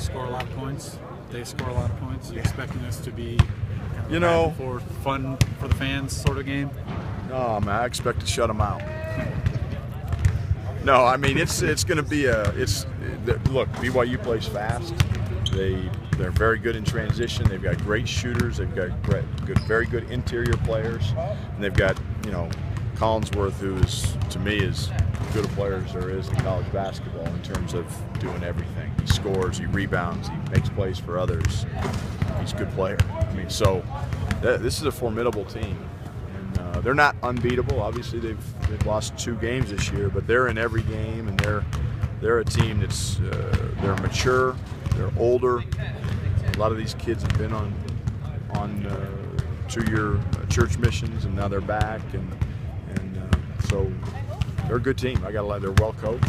score a lot of points. They score a lot of points. Are you expecting this to be for fun for the fans sort of game? No, man, I expect to shut them out. No, I mean it's going to be look, BYU plays fast. They're very good in transition. They've got great shooters. They've got very good interior players, and they've got Collinsworth, who is to me as good a player as there is in college basketball in terms of doing everything. He scores, he rebounds, he makes plays for others. He's a good player. I mean, so this is a formidable team. They're not unbeatable. Obviously, they've lost 2 games this year, but they're in every game, and they're a team that's they're mature, they're older. A lot of these kids have been on 2-year church missions, and now they're back, and so they're a good team. I got to lie, they're well coached.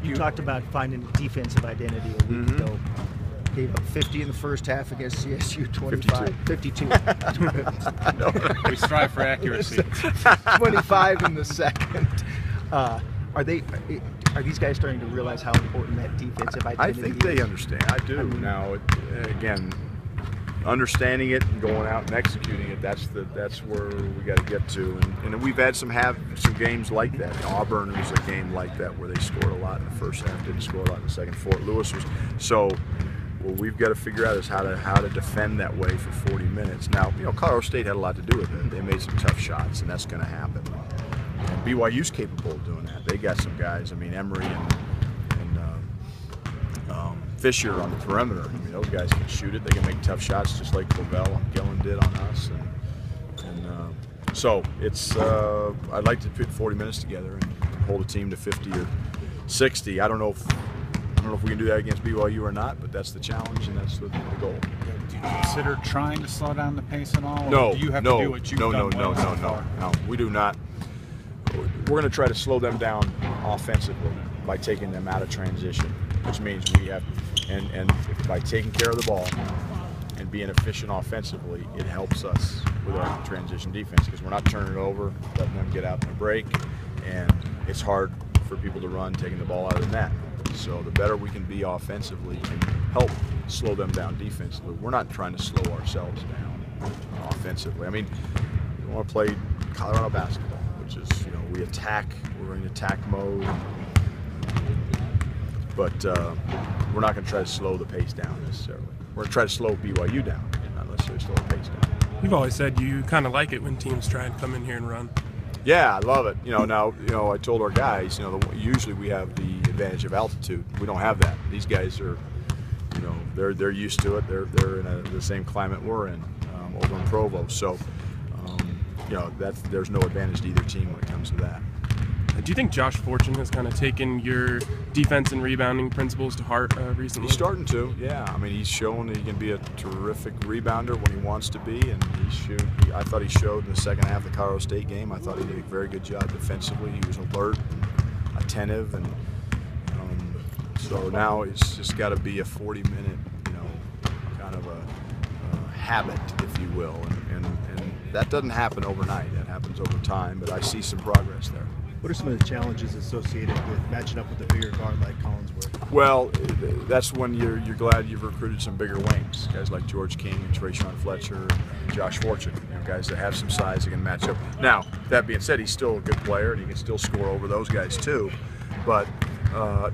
You talked about finding defensive identity a week ago. Gave up 50 in the first half against CSU, 52. We strive for accuracy. 25 in the second. Are these guys starting to realize how important that defensive identity is? I think they understand. I do. Now, again, understanding it and going out and executing it, that's where we got to get to. And we've had some games like that. Auburn was a game like that where they scored a lot in the first half, didn't score a lot in the second. Fort Lewis was so. What we've got to figure out is how to defend that way for 40 minutes. Now, Colorado State had a lot to do with it. They made some tough shots, and that's going to happen. And BYU's capable of doing that. They got some guys. I mean, Emery and Fisher on the perimeter. I mean, those guys can shoot it. They can make tough shots, just like Boyle and Gillen did on us. So it's. I'd like to put 40 minutes together and hold a team to 50 or 60. I don't know if we can do that against BYU or not, but that's the challenge and that's the goal. Do you consider trying to slow down the pace at all? No, or do you have to do what you've done well so far? No, we do not. We're going to try to slow them down offensively by taking them out of transition, which means we have, and by taking care of the ball and being efficient offensively, it helps us with our transition defense because we're not turning it over, letting them get out in a break, and it's hard for people to run taking the ball out of the net. So the better we can be offensively can help slow them down defensively. We're not trying to slow ourselves down offensively. I mean, we want to play Colorado basketball, which is, we're in attack mode. But we're not going to try to slow the pace down necessarily. We're going to try to slow BYU down, not necessarily slow the pace down. You've always said you kind of like it when teams try and come in here and run. Yeah, I love it. Now, I told our guys, usually we have the advantage of altitude. We don't have that. These guys are, they're used to it. They're in the same climate we're in over in Provo. So, there's no advantage to either team when it comes to that. Do you think Josh Fortune has kind of taken your defense and rebounding principles to heart recently? He's starting to, yeah. I mean, he's shown that he can be a terrific rebounder when he wants to be, and I thought he showed in the second half of the Colorado State game. I thought he did a very good job defensively. He was alert, and attentive, and so now it's just got to be a 40-minute, kind of a habit, if you will, and that doesn't happen overnight. That happens over time, but I see some progress there. What are some of the challenges associated with matching up with a bigger guard like Collinsworth? Well, that's when you're glad you've recruited some bigger wings, guys like George King and Trayshawn Fletcher and Josh Fortune, guys that have some size that can match up. Now, that being said, he's still a good player and he can still score over those guys too. But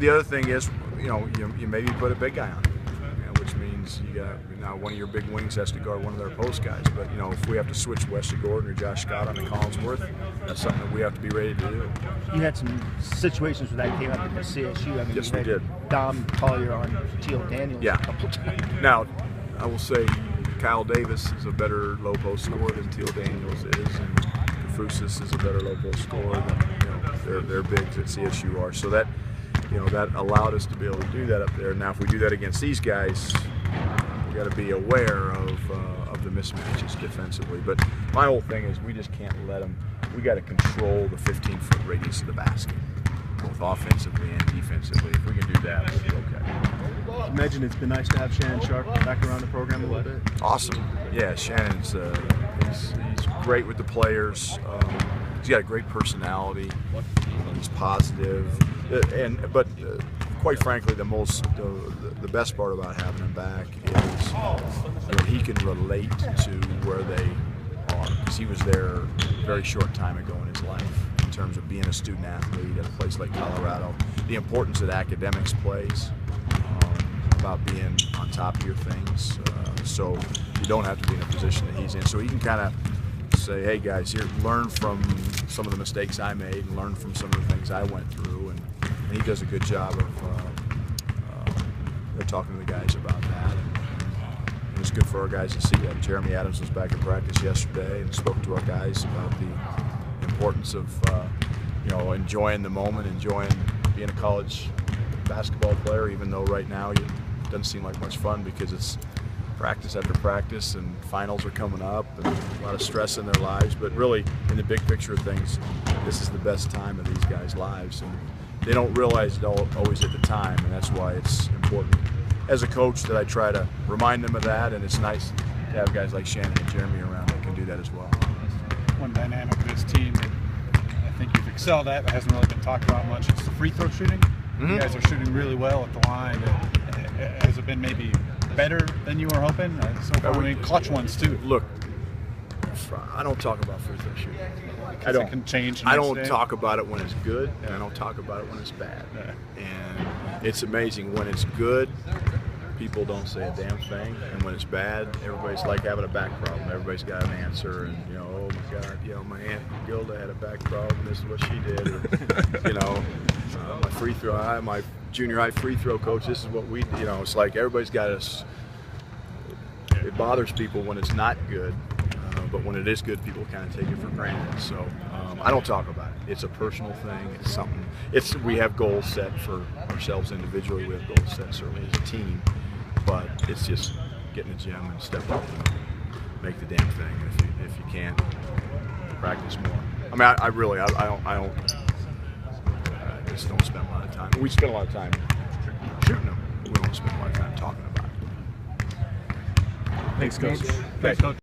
the other thing is, you maybe put a big guy on him, which means you got now one of your big wings has to guard one of their post guys. But if we have to switch Wesley Gordon or Josh Scott on to Collinsworth, that's something that we have to be ready to do. You had some situations where that came up in the CSU. I mean, yes, we did. Dom Collier on Teal Daniels a couple times. Now, I will say Kyle Davis is a better low post scorer than Teal Daniels is, and Kafusis is a better low post scorer than their bigs at CSU are. So that that allowed us to be able to do that up there. Now, if we do that against these guys, we got to be aware of the mismatches defensively. But my whole thing is we just can't let them. We got to control the 15-foot radius of the basket, both offensively and defensively. If we can do that, we'll be okay. I imagine it's been nice to have Shannon Sharp back around the program a little bit. Awesome. Yeah, Shannon's he's great with the players. He's got a great personality. He's positive, but quite frankly, the best part about having him back is that he can relate to where they are, because he was there a very short time ago in his life in terms of being a student athlete at a place like Colorado, the importance that academics plays, about being on top of your things, so you don't have to be in a position that he's in. So he can kind of say, hey guys, here, learn from some of the mistakes I made and learn from some of the things I went through, and he does a good job of talking to the guys about that. And it was good for our guys to see that. Jeremy Adams was back in practice yesterday and spoke to our guys about the importance of enjoying the moment, enjoying being a college basketball player, even though right now it doesn't seem like much fun because it's practice after practice and finals are coming up and a lot of stress in their lives. But really, in the big picture of things, this is the best time of these guys' lives, and they don't realize it always at the time, and that's why it's important as a coach that I try to remind them of that. And it's nice to have guys like Shannon and Jeremy around that can do that as well. One dynamic of this team that I think you've excelled at but hasn't really been talked about much is the free throw shooting. You guys are shooting really well at the line. Has it been maybe better than you were hoping so far? I mean, clutch ones too. Look, I don't talk about free throw shooting. I don't. It can change. I don't talk about it when it's good, and I don't talk about it when it's bad. Yeah. And it's amazing when it's good, people don't say a damn thing, and when it's bad, everybody's like having a back problem. Everybody's got an answer, and oh my God, my Aunt Gilda had a back problem. This is what she did, or my free throw, my junior high free throw coach. This is what we, it's like everybody's got us. It bothers people when it's not good. But when it is good, people kind of take it for granted. So I don't talk about it. It's a personal thing. It's something. We have goals set for ourselves individually. We have goals set certainly as a team. But it's just get in the gym and step up and make the damn thing. And if you can't, practice more. I mean, I really just don't spend a lot of time. We spend a lot of time shooting them. But we don't spend a lot of time talking about it. Thanks, Coach. Thanks, Coach.